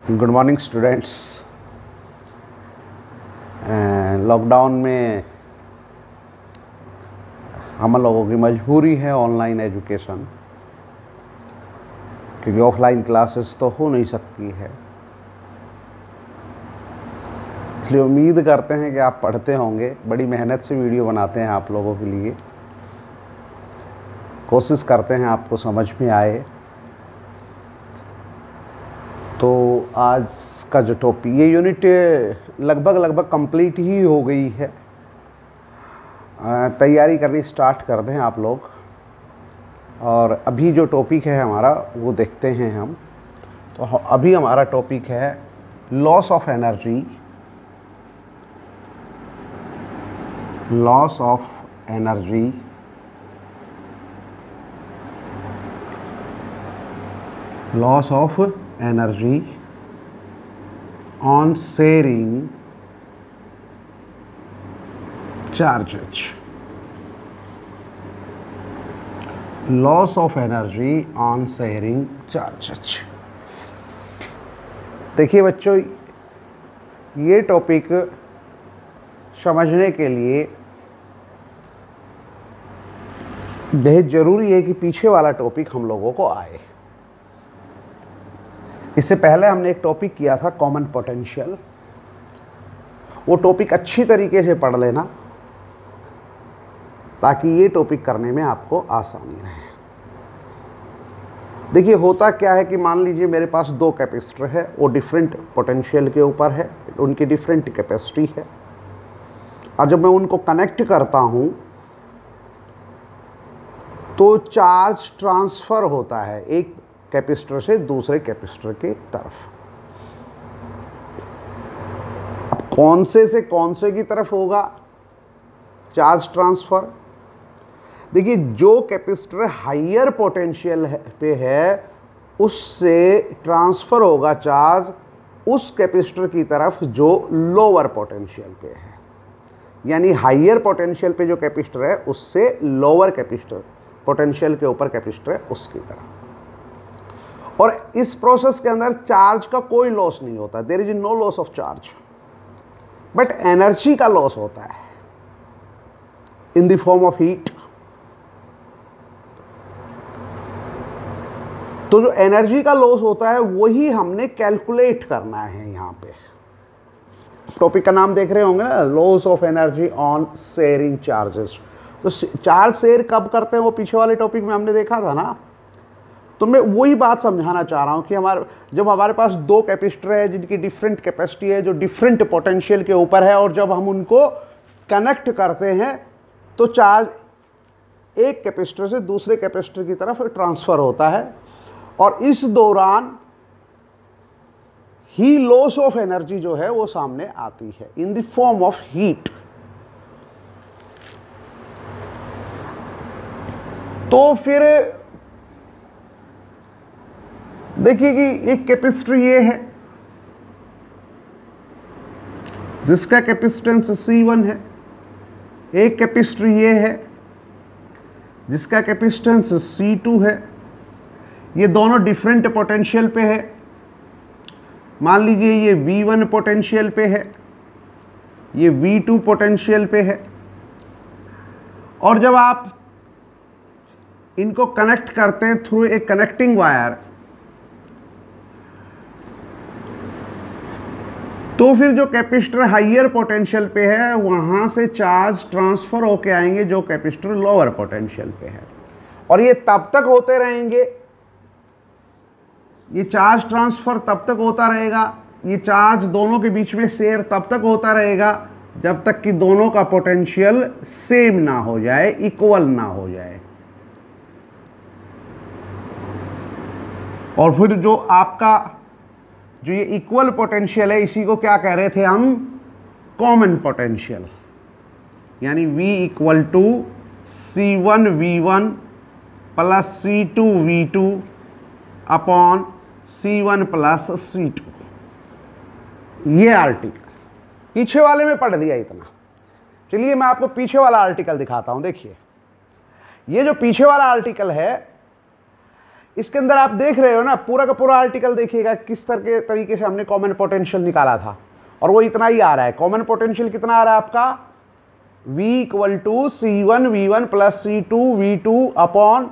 Good morning students. Lockdown में हम लोगों की मजबूरी है ऑनलाइन एजुकेशन, क्योंकि ऑफलाइन क्लासेस तो हो नहीं सकती है। इसलिए उम्मीद करते हैं कि आप पढ़ते होंगे। बड़ी मेहनत से वीडियो बनाते हैं आप लोगों के लिए, कोशिश करते हैं आपको समझ में आए। तो आज का जो टॉपिक, ये यूनिट लगभग कंप्लीट ही हो गई है। तैयारी करनी स्टार्ट कर दें आप लोग। और अभी जो टॉपिक है हमारा वो देखते हैं हम। तो अभी हमारा टॉपिक है loss of energy. Loss of energy loss of energy on sharing charges. Loss of energy on sharing charges. देखिए बच्चों, ये टॉपिक समझने के लिए बेहद ज़रूरी है कि पीछे वाला टॉपिक हम लोगों को आए। इससे पहले हमने एक टॉपिक किया था कॉमन पोटेंशियल। वो टॉपिक अच्छी तरीके से पढ़ लेना ताकि ये टॉपिक करने में आपको आसानी रहे। देखिए होता क्या है कि मान लीजिए मेरे पास दो कैपेसिटर है, वो डिफरेंट पोटेंशियल के ऊपर है, उनकी डिफरेंट कैपेसिटी है। और जब मैं उनको कनेक्ट करता हूँ तो चार्ज ट्रांसफ़र होता है एक कैपेसिटर से दूसरे कैपेसिटर के तरफ। अब कौन से की तरफ होगा चार्ज ट्रांसफ़र? देखिए, जो कैपेसिटर हायर पोटेंशियल पे है उससे ट्रांसफ़र होगा चार्ज उस कैपेसिटर की तरफ जो लोअर पोटेंशियल पे है। यानी हायर पोटेंशियल पे जो कैपेसिटर है उससे लोअर कैपेसिटर पोटेंशियल के ऊपर कैपेसिटर है उसकी तरफ। और इस प्रोसेस के अंदर चार्ज का कोई लॉस नहीं होता, there is no loss of charge, but energy का लॉस होता है in the form of heat. तो जो एनर्जी का लॉस होता है वही हमने कैलकुलेट करना है। यहां पे टॉपिक का नाम देख रहे होंगे ना, loss of energy on sharing charges. तो चार्ज शेयर कब करते हैं वो पीछे वाले टॉपिक में हमने देखा था ना। तो मैं वही बात समझाना चाह रहा हूँ कि जब हमारे पास दो कैपेसिटर है जिनकी डिफरेंट कैपेसिटी है, जो डिफरेंट पोटेंशियल के ऊपर है, और जब हम उनको कनेक्ट करते हैं तो चार्ज एक कैपेसिटर से दूसरे कैपेसिटर की तरफ ट्रांसफ़र होता है। और इस दौरान ही लॉस ऑफ एनर्जी जो है वो सामने आती है in the form of heat. तो फिर देखिए कि एक कैपेसिटर ये है जिसका कैपेसिटेंस C1 है, एक कैपेसिटर ये है जिसका कैपेसिटेंस C2 है। ये दोनों डिफरेंट पोटेंशियल पे है। मान लीजिए ये V1 पोटेंशियल पे है, ये V2 पोटेंशियल पे है। और जब आप इनको कनेक्ट करते हैं थ्रू एक कनेक्टिंग वायर, तो फिर जो कैपेसिटर हाइयर पोटेंशियल पे है वहां से चार्ज ट्रांसफर होके आएंगे जो कैपेसिटर लोअर पोटेंशियल पे है। और ये तब तक होते रहेंगे, ये चार्ज ट्रांसफर तब तक होता रहेगा, ये चार्ज दोनों के बीच में शेयर तब तक होता रहेगा जब तक कि दोनों का पोटेंशियल सेम ना हो जाए, इक्वल ना हो जाए। और फिर जो आपका जो ये इक्वल पोटेंशियल है इसी को क्या कह रहे थे हम? Common potential. यानी V equal to C1V1 plus C2V2 upon C1 plus C2। ये आर्टिकल पीछे वाले में पढ़ लिया इतना। चलिए मैं आपको पीछे वाला आर्टिकल दिखाता हूं। देखिए, ये जो पीछे वाला आर्टिकल है इसके अंदर आप देख रहे हो ना, पूरा का पूरा आर्टिकल देखिएगा किस तरह के तरीके से हमने कॉमन पोटेंशियल निकाला था, और वो इतना ही आ रहा है। कॉमन पोटेंशियल कितना आ रहा है आपका, V equal to C1 V1 plus C2 V2 upon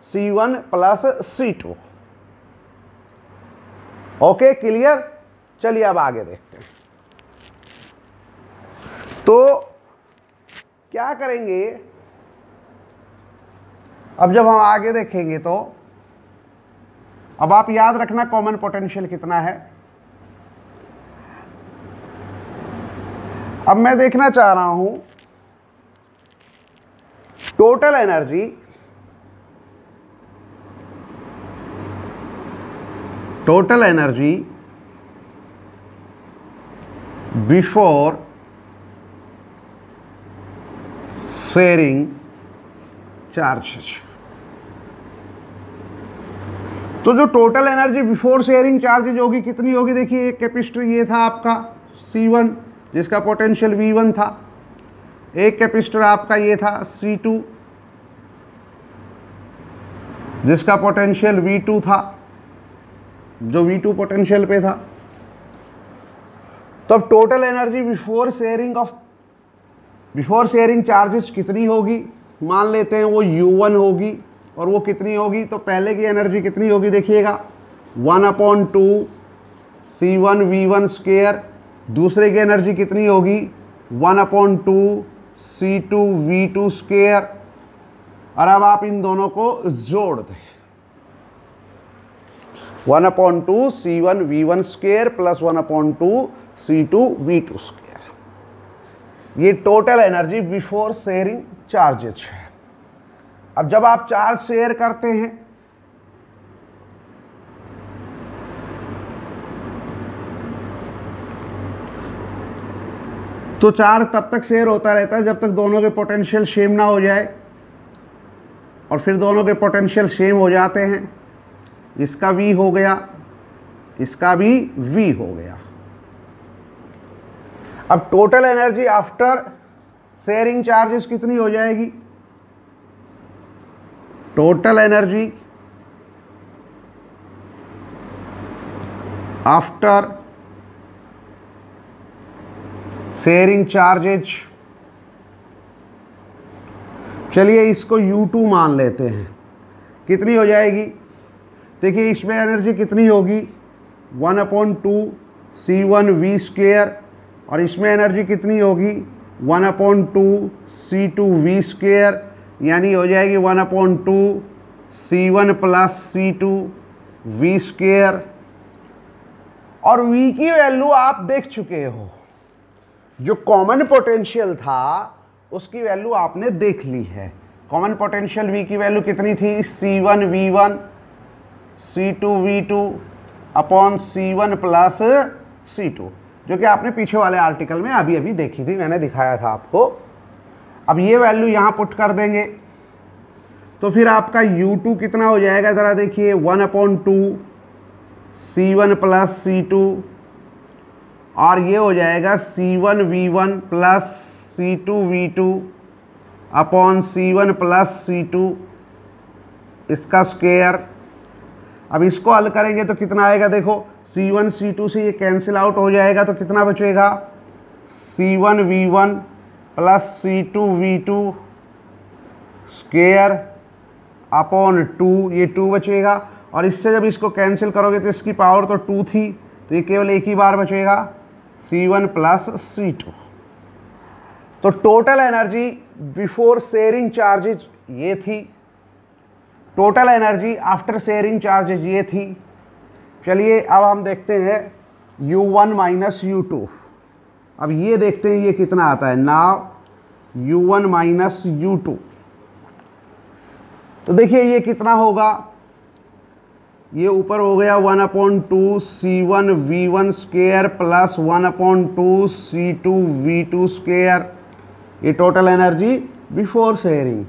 C1 plus C2। Okay, clear. चलिए अब आगे देखते हैं। तो क्या करेंगे, अब जब हम आगे देखेंगे तो अब आप याद रखना कॉमन पोटेंशियल कितना है। अब मैं देखना चाह रहा हूं total energy before sharing charges. तो जो total energy before sharing charges होगी कितनी होगी, देखिए एक कैपेसिटर ये था आपका C1 जिसका पोटेंशियल V1 था, एक कैपेसिटर आपका ये था C2 जिसका पोटेंशियल V2 था, जो V2 पोटेंशियल पे था। तो अब total energy before sharing charges कितनी होगी, मान लेते हैं वो U1 होगी, और वो कितनी होगी, तो पहले की एनर्जी कितनी होगी देखिएगा 1/2 C1 V1 स्क्वायर, दूसरे की एनर्जी कितनी होगी 1/2 C2 V2 स्क्वायर। और अब आप इन दोनों को जोड़ दें, 1/2 C1 V1 square plus 1/2 C2 V2 square. ये total energy before sharing charges है। अब जब आप चार्ज शेयर करते हैं तो चार्ज तब तक शेयर होता रहता है जब तक दोनों के पोटेंशियल सेम ना हो जाए, और फिर दोनों के पोटेंशियल सेम हो जाते हैं, इसका V हो गया, इसका भी V हो गया। अब total energy after sharing charges कितनी हो जाएगी, total energy after sharing charges, चलिए इसको U2 मान लेते हैं, कितनी हो जाएगी, देखिए इसमें एनर्जी कितनी होगी 1/2 C1 V स्क्वायर, और इसमें एनर्जी कितनी होगी 1/2 C2 V स्क्वायर, यानी हो जाएगी 1/2 C1 plus C2 V square. और V की वैल्यू आप देख चुके हो, जो कॉमन पोटेंशियल था उसकी वैल्यू आपने देख ली है। कॉमन पोटेंशियल V की वैल्यू कितनी थी, C1 V1 C2 V2 upon C1 plus C2, जो कि आपने पीछे वाले आर्टिकल में अभी अभी देखी थी, मैंने दिखाया था आपको। अब ये वैल्यू यहाँ पुट कर देंगे तो फिर आपका U2 कितना हो जाएगा, ज़रा देखिए 1/2 C1 प्लस C2, और ये हो जाएगा C1 V1 plus C2 V2 upon C1 plus C2 इसका स्क्वायर। अब इसको हल करेंगे तो कितना आएगा, देखो C1 C2 से ये कैंसिल आउट हो जाएगा, तो कितना बचेगा C1 V1 plus C2 V2 square upon 2, ये 2 बचेगा। और इससे जब इसको कैंसिल करोगे तो इसकी पावर तो 2 थी, तो ये केवल एक ही बार बचेगा C1 प्लस C2। तो total energy before sharing charges ये थी, total energy after sharing charges ये थी। चलिए अब हम देखते हैं U1 माइनस U2। अब ये देखते हैं ये कितना आता है, नाउ U1 माइनस U2। तो देखिए ये कितना होगा, ये ऊपर हो गया 1/2 C1 V1 square plus 1/2 C2 V2 square, ये टोटल एनर्जी बिफोर शेयरिंग।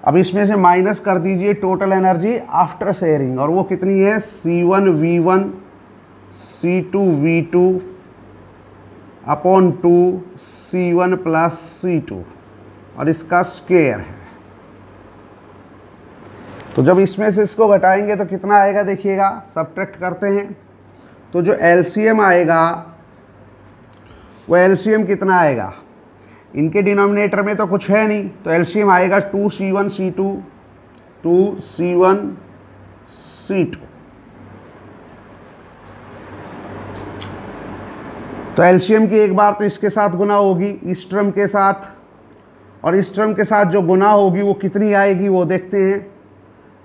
अब इसमें से माइनस कर दीजिए टोटल एनर्जी आफ्टर शेयरिंग, और वो कितनी है C1 V1 C2 V2 upon 2 C1 plus C2, और इसका स्क्वायर है। तो जब इसमें से इसको घटाएंगे तो कितना आएगा देखिएगा, सब्ट्रैक्ट करते हैं तो जो एलसीएम आएगा वो एलसीएम कितना आएगा, इनके डिनोमिनेटर में तो कुछ है नहीं, तो एलसीएम आएगा 2C1C2 2C1C2। तो एलसीएम की एक बार तो इसके साथ गुना होगी इस टर्म के साथ, और इस टर्म के साथ जो गुना होगी वो कितनी आएगी वो देखते हैं।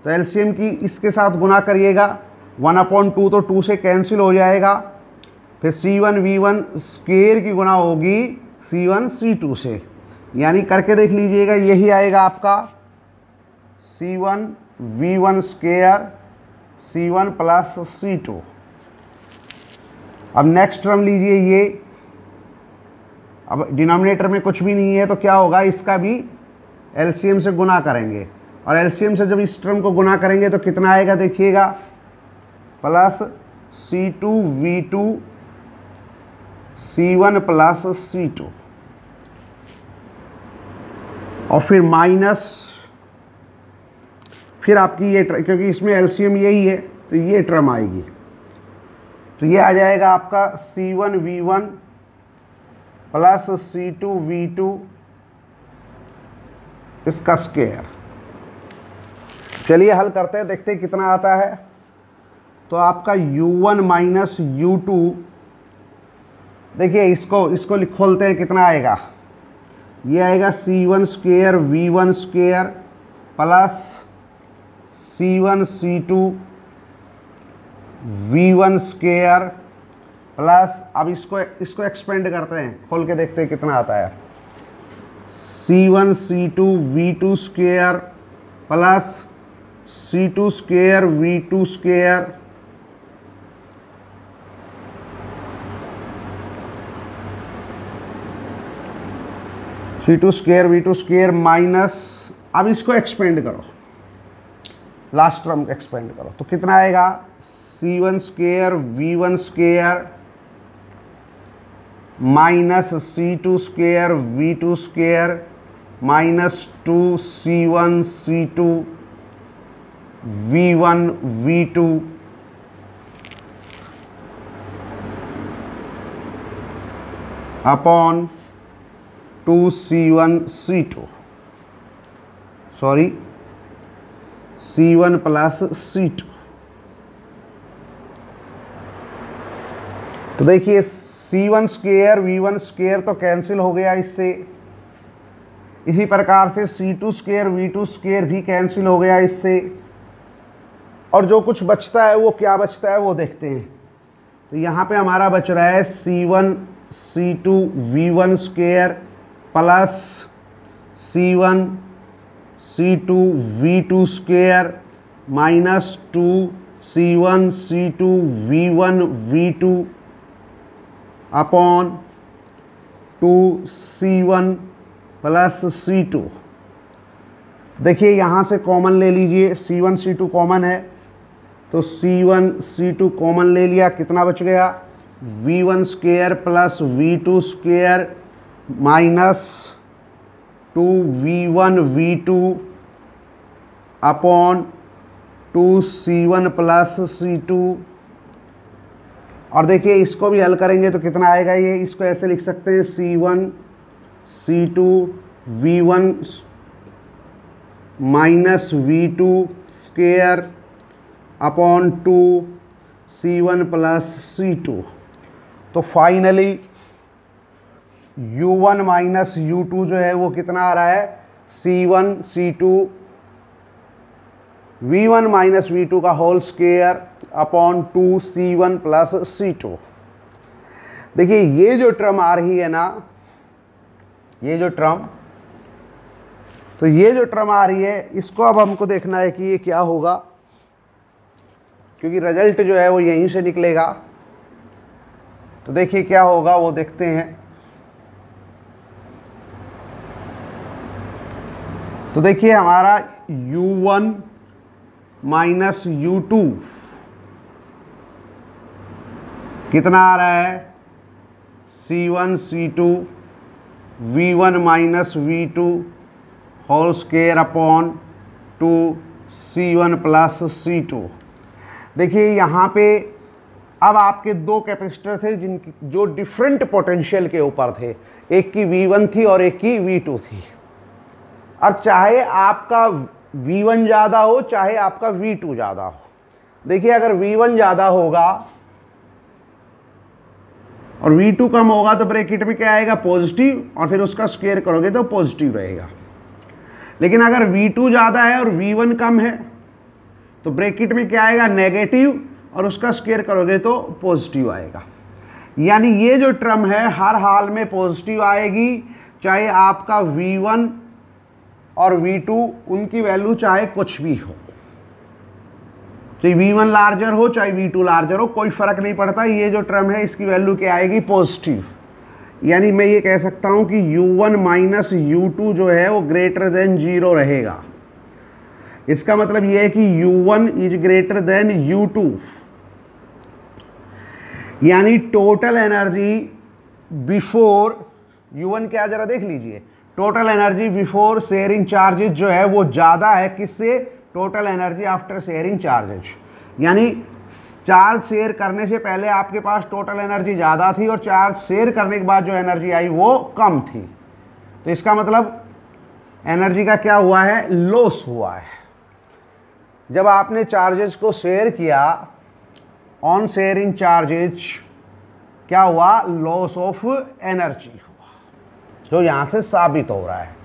तो एलसीएम की इसके साथ गुना करिएगा 1/2 तो 2 से कैंसिल हो जाएगा, फिर C1V1 स्क्वायर की गुना होगी C1C2 से, यानी करके देख लीजिएगा यही आएगा आपका C1V1 square C1 plus C2। अब नेक्स्ट टर्म लीजिए ये, अब डिनोमिनेटर में कुछ भी नहीं है तो क्या होगा, इसका भी एलसीएम से गुना करेंगे, और एलसीएम से जब इस टर्म को गुना करेंगे तो कितना आएगा देखिएगा, plus C2V2 C1 plus C2, और फिर माइनस, फिर आपकी ये क्योंकि इसमें एलसीएम यही है तो ये टर्म आएगी, तो ये आ जाएगा आपका C1V1 प्लस C2V2 इसका स्क्वायर। चलिए हल करते हैं, देखते हैं कितना आता है। तो आपका U1 माइनस U2, देखिए इसको खोलते हैं, कितना आएगा, ये आएगा C1 square V1 square plus C1C2 V1 square plus, अब इसको एक्सपेंड करते हैं, खोल के देखते हैं कितना आता है, C1C2 V2 square plus C2 square V2 square C2 square V2 square minus, अब इसको एक्सपेंड करो, लास्ट टर्म को एक्सपेंड करो तो कितना आएगा, C1 square V1 square minus C2 square V2 square minus 2C1 C2 V1 V2 upon 2C1 C2, sorry C1 plus C2। तो देखिए C1 स्क्वायर V1 स्क्वायर तो कैंसिल हो गया इससे, इसी प्रकार से C2 स्क्वायर V2 स्क्वायर भी कैंसिल हो गया इससे, और जो कुछ बचता है वो क्या बचता है वो देखते हैं। तो यहाँ पे हमारा बच रहा है C1 C2 V1 square plus C1 C2 V2 square minus 2C1 C2 V1 V2 upon 2C1 plus C2। देखिए यहाँ से कॉमन ले लीजिए, C1 C2 कॉमन है तो C1 C2 कॉमन ले लिया, कितना बच गया, V1 square plus V2 square minus 2V1 V2 upon 2C1 plus C2। और देखिए इसको भी हल करेंगे तो कितना आएगा, ये इसको ऐसे लिख सकते हैं C1 C2 V1 minus V2 square upon 2C1 plus C2। तो फाइनली U1 माइनस U2 जो है वो कितना आ रहा है, C1 C2 V1 minus V2 का whole square upon 2C1 plus C2। देखिए ये जो टर्म आ रही है ना, ये जो टर्म, तो ये जो टर्म आ रही है इसको अब हमको देखना है कि ये क्या होगा, क्योंकि रिजल्ट जो है वो यहीं से निकलेगा। तो देखिए क्या होगा वो देखते हैं। तो देखिए हमारा U1 माइनस U2 कितना आ रहा है, C1 C2 V1 minus V2 whole square upon 2 C1 plus C2। देखिए यहाँ पे अब आपके दो कैपेसिटर थे जिनकी जो डिफरेंट पोटेंशियल के ऊपर थे, एक की V1 थी और एक की V2 थी। अब चाहे आपका V1 ज़्यादा हो चाहे आपका V2 ज़्यादा हो, देखिए अगर V1 ज़्यादा होगा और V2 कम होगा तो ब्रैकेट में क्या आएगा, पॉजिटिव, और फिर उसका स्क्वायर करोगे तो पॉजिटिव रहेगा। लेकिन अगर V2 ज़्यादा है और V1 कम है तो ब्रैकेट में क्या आएगा, नेगेटिव, और उसका स्क्वायर करोगे तो पॉजिटिव आएगा। यानी ये जो टर्म है हर हाल में पॉजिटिव आएगी, चाहे आपका V1 और V2 उनकी वैल्यू चाहे कुछ भी हो, चाहे V1 लार्जर हो चाहे V2 लार्जर हो, कोई फर्क नहीं पड़ता। ये जो टर्म है इसकी वैल्यू क्या आएगी, पॉजिटिव। यानी मैं ये कह सकता हूं कि U1 माइनस U2 जो है वो ग्रेटर देन 0 रहेगा। इसका मतलब ये है कि U1 is greater than U2, यानी टोटल एनर्जी बिफोर U1 क्या, जरा देख लीजिए, total energy before sharing charges जो है वो ज़्यादा है किससे, total energy after sharing charges. यानी चार्ज शेयर करने से पहले आपके पास टोटल एनर्जी ज़्यादा थी और चार्ज शेयर करने के बाद जो एनर्जी आई वो कम थी। तो इसका मतलब एनर्जी का क्या हुआ है, लॉस हुआ है। जब आपने चार्जेस को शेयर किया, ऑन शेयरिंग चार्जेज क्या हुआ, लॉस ऑफ एनर्जी हुआ, जो यहाँ से साबित हो रहा है।